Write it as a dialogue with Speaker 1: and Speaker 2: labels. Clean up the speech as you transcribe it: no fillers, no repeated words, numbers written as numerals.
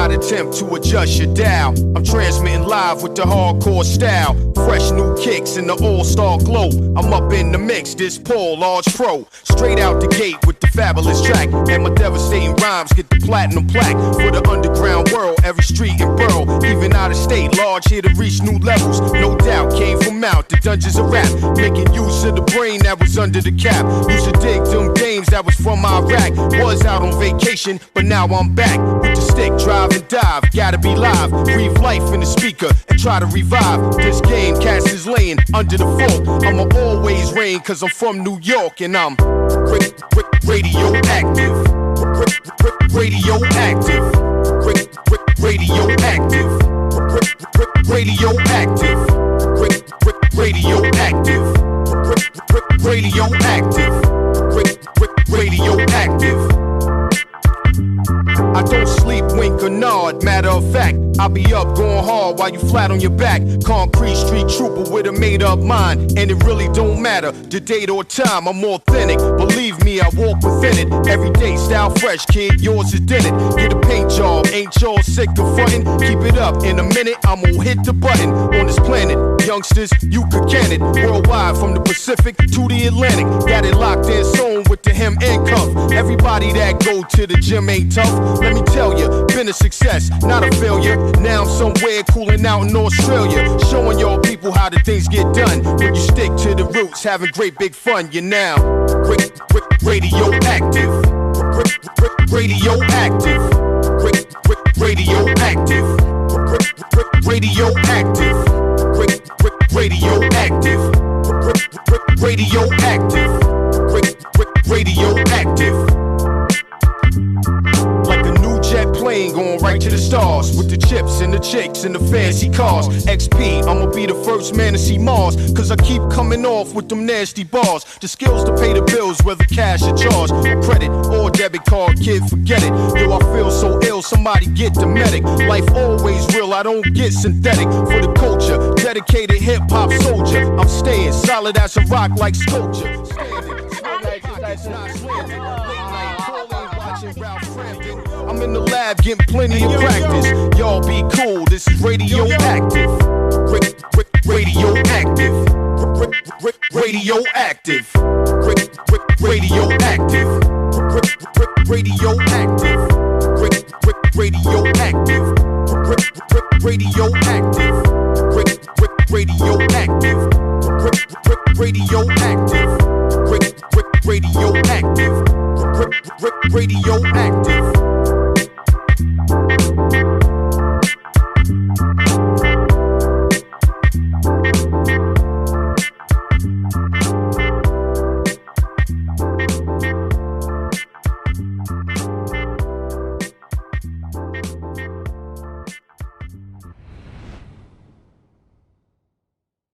Speaker 1: not attempt to adjust your dial. I'm transmitting live with the hardcore style. Fresh new kicks in the all-star glow. I'm up in the mix, this Paul, large pro. Straight out the gate with the fabulous track. And my devastating rhymes get the platinum plaque. For the underground world, every street and borough. Even out of state, large here to reach new levels. No doubt, came from out the dungeons of rap. Making use of the brain that was under the cap. Used to dig them games that was from Iraq. Was out on vacation, but now I'm back. With the stick, drive and dive. Gotta be live, breathe life in the speaker and try to revive this game. Cats is laying under the fort. I'ma always reign cause I'm from New York and I'm radioactive. Radioactive. Radioactive. Radioactive. Radioactive. Radioactive. Radioactive. I don't sleep, wink or nod, matter of fact, I'll be up going hard while you flat on your back. Concrete street trooper with a made up mind. And it really don't matter the date or time, I'm authentic. Believe me, I walk within it. Every day, style fresh, kid, yours is in it. Get a paint job, ain't y'all sick of frontin'? Keep it up, in a minute, I'm gonna hit the button. On this planet, youngsters, you could can it. Worldwide, from the Pacific to the Atlantic. Got it locked in, sewn with the hem and cuff. Everybody that go to the gym ain't tough. Let me tell you, been a success, not a failure. Now I'm somewhere cooling out in Australia, showing y'all people how the things get done. When you stick to the roots, having great big fun, you're now radioactive. Radioactive. Radioactive. Radioactive. Radioactive. Radioactive. Radioactive. Like a new jet plane going right to the stars. With the chips and the chicks and the fancy cars. XP, I'ma be the first man to see Mars. Cause I keep coming off with them nasty bars. The skills to pay the bills, whether cash or charge. Or credit or debit card, kid, forget it. Yo, I feel so ill, somebody get the medic. Life always real, I don't get synthetic. For the culture, dedicated hip-hop soldier. I'm staying solid as a rock like sculpture. I'm in the lab getting plenty of practice. Y'all be cool, this is radioactive. Radioactive. Radioactive. Radioactive. Radioactive. Radioactive. Radioactive. Radioactive. Radioactive. Radioactive. Radioactive.